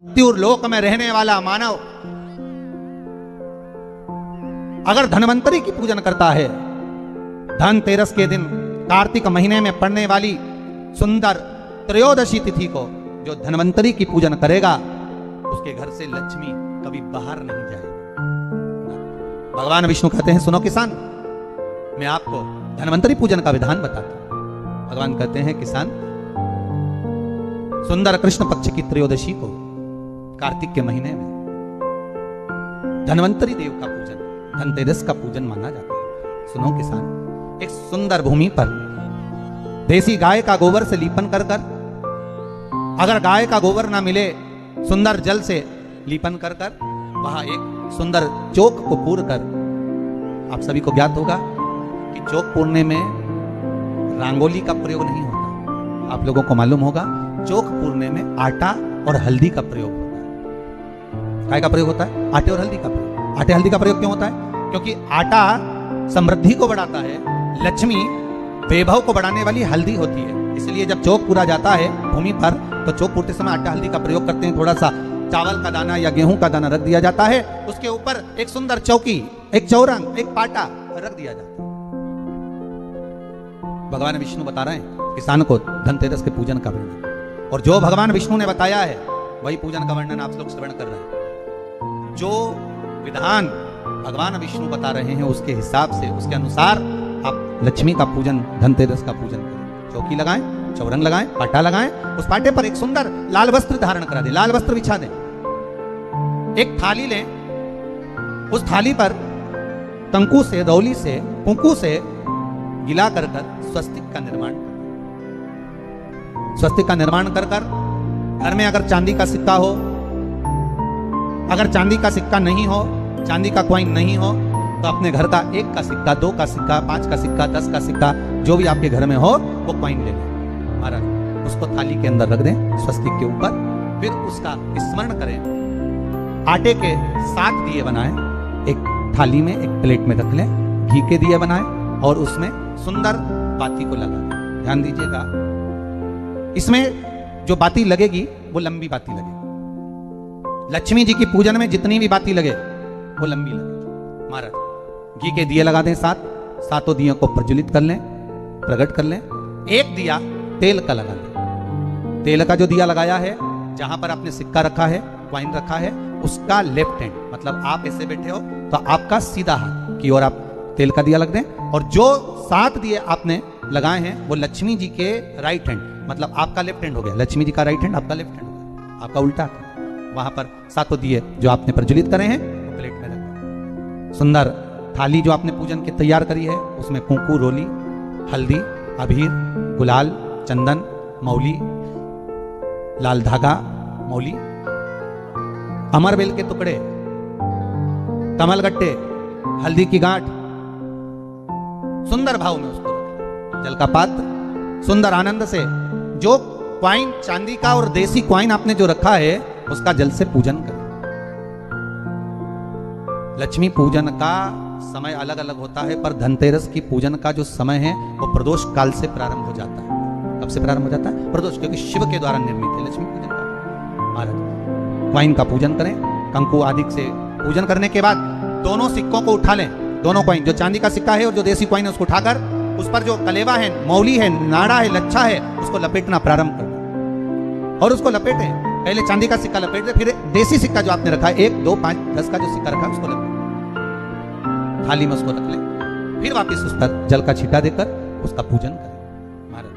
मृत्यु लोक में रहने वाला मानव अगर धनवंतरी की पूजन करता है, धनतेरस के दिन कार्तिक महीने में पड़ने वाली सुंदर त्रयोदशी तिथि को जो धनवंतरी की पूजन करेगा, उसके घर से लक्ष्मी कभी बाहर नहीं जाएगी। भगवान विष्णु कहते हैं, सुनो किसान, मैं आपको धनवंतरी पूजन का विधान बताता हूं। भगवान कहते हैं, किसान, सुंदर कृष्ण पक्ष की त्रयोदशी को कार्तिक के महीने में धनवंतरी देव का पूजन, धनतेरस का पूजन माना जाता है। सुनो किसान, एक सुंदर भूमि पर देसी गाय का गोबर से लीपन कर कर, अगर गाय का गोबर ना मिले, सुंदर जल से लीपन कर कर वहां एक सुंदर चौक को पूर कर, आप सभी को ज्ञात होगा कि चौक पूरने में रंगोली का प्रयोग नहीं होता। आप लोगों को मालूम होगा, चौक पूरने में आटा और हल्दी का प्रयोग होता है। काय का प्रयोग होता है? आटे और हल्दी का प्रयोग। आटे हल्दी का प्रयोग क्यों होता है? क्योंकि आटा समृद्धि को बढ़ाता है, लक्ष्मी वैभव को बढ़ाने वाली हल्दी होती है। इसलिए जब चौक पूरा जाता है भूमि पर, तो चौक पूरते समय आटा हल्दी का प्रयोग करते हैं। थोड़ा सा चावल का दाना या गेहूं का दाना रख दिया जाता है, उसके ऊपर एक सुंदर चौकी, एक चौरंग, एक पाटा रख दिया जाता है। भगवान विष्णु बता रहे हैं किसान को धनतेरस के पूजन का वर्णन, और जो भगवान विष्णु ने बताया है वही पूजन का वर्णन आप लोग श्रवण कर रहे हैं। जो विधान भगवान विष्णु बता रहे हैं उसके हिसाब से, उसके अनुसार आप लक्ष्मी का पूजन, धनतेरस का पूजन करें। चौकी लगाएं, चौरंग लगाएं, पाटा लगाएं, उस पाटे पर एक सुंदर लाल वस्त्र धारण करा दें, लाल वस्त्र बिछा दें। एक थाली लें, उस थाली पर कंकु से, रौली से, कुंकू से गिला कर स्वस्तिक का निर्माण करें। स्वस्तिक का निर्माण कर घर में अगर चांदी का सिक्का हो, अगर चांदी का सिक्का नहीं हो, चांदी का कॉइन नहीं हो, तो अपने घर का 1 का सिक्का, 2 का सिक्का, 5 का सिक्का, 10 का सिक्का, जो भी आपके घर में हो वो कॉइन ले लें। महाराज, उसको थाली के अंदर रख दें स्वस्तिक के ऊपर, फिर उसका स्मरण करें। आटे के 7 दिए बनाएं, एक थाली में, एक प्लेट में रख लें, घी के दिए बनाएं और उसमें सुंदर बाती को लगा दें। ध्यान दीजिएगा, इसमें जो बाती लगेगी वो लंबी बाती लगेगी। लक्ष्मी जी की पूजन में जितनी भी बाती लगे वो लंबी लगे। महाराज, घी के दिए लगा दें 7, सातों दियों को प्रज्वलित कर लें, प्रकट कर लें। एक दिया तेल का लगा लें। तेल का जो दिया लगाया है, जहां पर आपने सिक्का रखा है, कॉइन रखा है, उसका लेफ्ट हैंड, मतलब आप ऐसे बैठे हो तो आपका सीधा हाथ की ओर आप तेल का दिया लग दें। और जो 7 दिए आपने लगाए हैं वो लक्ष्मी जी के राइट हैंड, मतलब आपका लेफ्ट हैंड हो गया, लक्ष्मी जी का राइट हैंड, आपका लेफ्ट हैंड हो गया, आपका उल्टा हाथ। वहां पर 7 दिए जो आपने प्रज्वलित करे हैं वो प्लेट में रखें। सुंदर थाली जो आपने पूजन की तैयार करी है, उसमें कुंकू, रोली, हल्दी, अबीर, गुलाल, चंदन, मौली, लाल धागा, मौली, अमरबेल के टुकड़े, कमलगट्टे, हल्दी की गांठ, सुंदर भाव में उसको रखें। जल का पात्र, सुंदर आनंद से जो क्वाइन, चांदी का और देसी क्वाइन आपने जो रखा है, उसका जल से पूजन करें। लक्ष्मी पूजन का समय अलग अलग होता है, पर धनतेरस की पूजन का जो समय है वो प्रदोष काल से प्रारंभ हो जाता है। कब से प्रारंभ हो जाता है? प्रदोष, क्योंकि शिव के द्वारा निर्मित है लक्ष्मी पूजन का। महाराज, क्वाइन का पूजन करें, कंकु आदि से पूजन करने के बाद दोनों सिक्कों को उठा लें। दोनों कॉइन, जो चांदी का सिक्का है और जो देसी कॉइन है, उसको उठाकर उस पर जो कलेवा है, मौली है, नाड़ा है, लच्छा है, उसको लपेटना प्रारंभ कर और उसको लपेटें। पहले चांदी का सिक्का लपेट दे, फिर देसी सिक्का जो आपने रखा है, 1, 2, 5, 10 का जो सिक्का रखा है उसको लपेट, थाली में उसको रख लें। फिर वापस उस पर जल का छींटा देकर उसका पूजन करें। महाराज,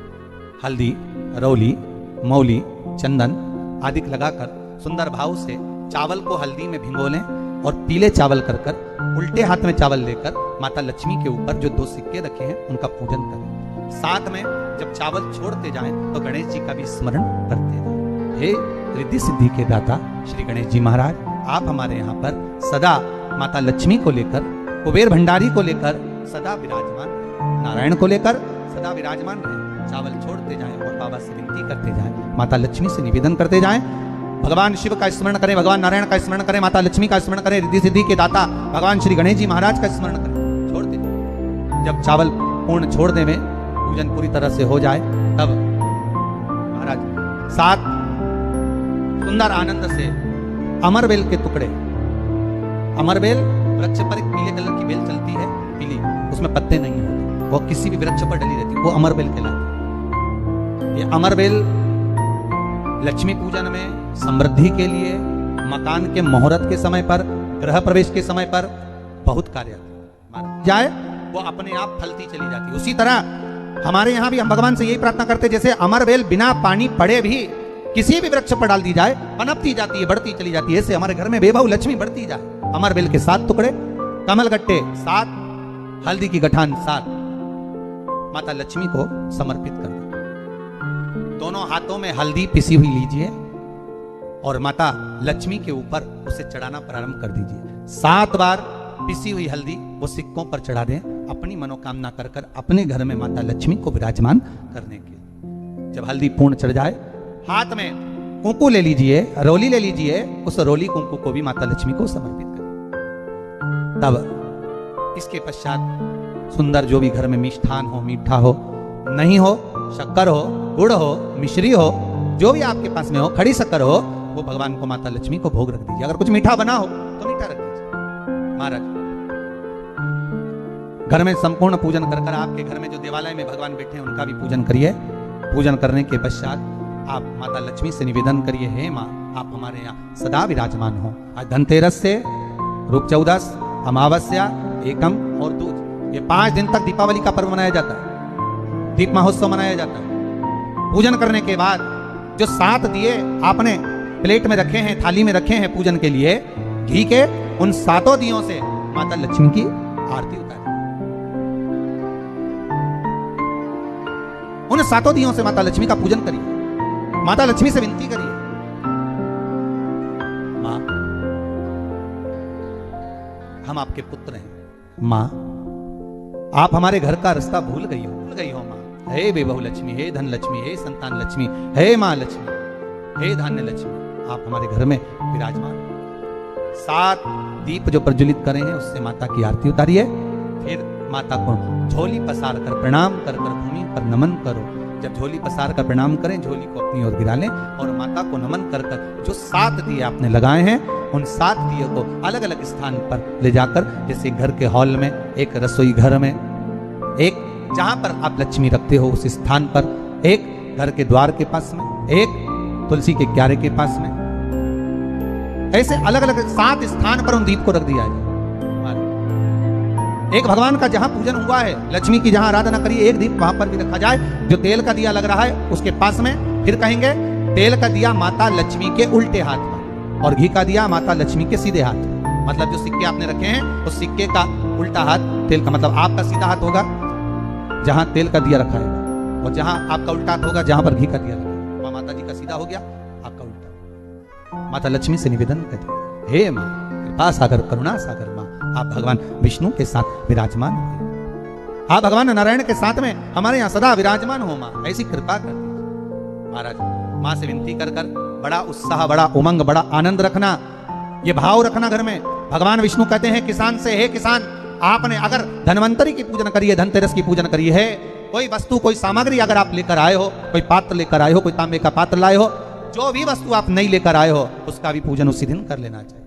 हल्दी, रौली, मौली, चंदन आदि लगाकर सुंदर भाव से चावल को हल्दी में भिगो लें और पीले चावल कर उल्टे हाथ में चावल लेकर माता लक्ष्मी के ऊपर जो 2 सिक्के रखे हैं उनका पूजन करें। साथ में जब चावल छोड़ते जाएं तो गणेश जी का भी स्मरण करते जाएं। हे रिद्धि सिद्धि के दाता श्री गणेश जी महाराज, आप हमारे यहाँ पर सदा माता लक्ष्मी को लेकर, कुबेर भंडारी को लेकर सदा विराजमान रहे, नारायण को लेकर सदा विराजमान रहे। चावल छोड़ते जाएं और बाबा से विनती करते जाएं, माता लक्ष्मी से निवेदन करते जाएं। भगवान शिव का स्मरण करें, भगवान नारायण का स्मरण करें, माता लक्ष्मी का स्मरण करें, रिद्धि सिद्धि के दाता भगवान श्री गणेश जी महाराज का स्मरण करें। छोड़ते जाएं। जब चावल पूर्ण छोड़ दें, पूजन पूरी तरह से हो जाए, तब महाराज 7 सुंदर आनंद से अमरबेल के टुकड़े, अमरबेल वृक्ष पर एक पीले कलर की बेल चलती है, पीली, उसमें पत्ते नहीं होते, वो किसी भी वृक्ष पर डली रहती है, वो अमरबेल कहलाती है। ये अमरबेल लक्ष्मी पूजन में, समृद्धि के लिए, मकान के मुहूर्त के समय पर, गृह प्रवेश के समय पर बहुत कार्य जाए, वो अपने आप फलती चली जाती है। उसी तरह हमारे यहाँ भी हम भगवान से यही प्रार्थना करते हैं, जैसे अमरबेल बिना पानी पड़े भी किसी भी वृक्ष पर डाल दी जाए, पनपती जाती है, बढ़ती चली जाती है। ऐसे हमारे घर में बेबहू लक्ष्मी बढ़ती जाए। अमरबेल के 7 टुकड़े, कमल गट्टे 7, हल्दी की गठान 7, माता लक्ष्मी को समर्पित कर दो। दोनों हाथों में हल्दी पिसी हुई लीजिए और माता लक्ष्मी के ऊपर उसे चढ़ाना प्रारंभ कर दीजिए। 7 बार पिसी हुई हल्दी वो सिक्कों पर चढ़ा दें, अपनी मनोकामना कर कर अपने घर में माता लक्ष्मी को विराजमान करने के। जब हल्दी पूर्ण चढ़ जाए, हाथ में कुंकू ले लीजिए, रोली ले लीजिए, उस रोली कुंकू को भी माता लक्ष्मी को समर्पित करें। तब इसके पश्चात सुंदर जो भी घर में मिष्ठान हो, मीठा हो, नहीं हो, शक्कर हो, गुड़ हो, मिश्री हो, जो भी आपके पास में हो, खड़ी शक्कर हो, वो भगवान को माता लक्ष्मी को भोग रख दीजिए। अगर कुछ मीठा बना हो तो मीठा रख दीजिए। महाराज घर में संपूर्ण पूजन कर कर आपके घर में जो देवालय में भगवान बैठे हैं उनका भी पूजन करिए। पूजन करने के पश्चात आप माता लक्ष्मी से निवेदन करिए, हे माँ आप हमारे यहाँ सदा विराजमान हो। आज धनतेरस से रूप चौदस, अमावस्या, एकम और दूज, ये 5 दिन तक दीपावली का पर्व मनाया जाता है, दीप महोत्सव मनाया जाता है। पूजन करने के बाद जो 7 दिए आपने प्लेट में रखे हैं, थाली में रखे हैं पूजन के लिए, घी के, उन 7 दियों से माता लक्ष्मी की आरती उतारिए। उन 7 दियों से माता लक्ष्मी का पूजन करिए। माता लक्ष्मी से विनती करिए, माँ हम आपके पुत्र हैं, माँ आप हमारे घर का रास्ता भूल गई हो माँ। हे बेबहू लक्ष्मी, हे धन लक्ष्मी, हे संतान लक्ष्मी, हे माँ लक्ष्मी, हे धान्य लक्ष्मी, आप हमारे घर में विराजमान। 7 दीप जो प्रज्वलित करे हैं उससे माता की आरती उतारिए। फिर माता को झोली पसार कर प्रणाम कर कर भूमि पर नमन करो। जब झोली पसार कर प्रणाम करें, झोली को अपनी ओर गिरा लें और माता को नमन कर कर जो 7 दिए आपने लगाए हैं, उन 7 दिए को अलग अलग स्थान पर ले जाकर, जैसे घर के हॉल में, एक रसोई घर में, एक जहां पर आप लक्ष्मी रखते हो उस स्थान पर, एक घर के द्वार के पास में, एक तुलसी के क्यारे के पास में, ऐसे अलग अलग 7 स्थान पर उन दीप को रख दिया जाए। एक भगवान का जहां पूजन हुआ है, लक्ष्मी की जहां आराधना करिए, एक दीप वहां पर भी रखा जाए। जो तेल का दिया लग रहा है उसके पास में, फिर कहेंगे तेल का दिया माता लक्ष्मी के उल्टे हाथ पर और घी का दिया माता लक्ष्मी के सीधे हाथ। मतलब जो सिक्के आपने रखे हैं उस सिक्के का उल्टा हाथ तेल का, मतलब आपका सीधा हाथ होगा जहां तेल का दिया रखा है, और जहां आपका उल्टा हाथ होगा जहां पर घी का दिया लगा। वहां माता जी का सीधा हो गया, आपका उल्टा। माता लक्ष्मी से निवेदन करते, हे माँ कृपा सागर, करुणा सागर माँ, आप भगवान विष्णु के साथ विराजमान हो, आप भगवान नारायण के साथ में हमारे यहाँ सदा विराजमान हो माँ, ऐसी कृपा कर दीजिए। महाराज माँ से विनती कर कर बड़ा उत्साह, बड़ा उमंग, बड़ा आनंद रखना, ये भाव रखना घर में। भगवान विष्णु कहते हैं किसान से, हे किसान आपने अगर धनवंतरी की पूजन करी है, धनतेरस की पूजन करी है, कोई वस्तु, कोई सामग्री अगर आप लेकर आए हो, कोई पात्र लेकर आए हो, कोई तांबे का पात्र लाए हो, जो भी वस्तु आप नहीं लेकर आए हो उसका भी पूजन उसी दिन कर लेना चाहिए।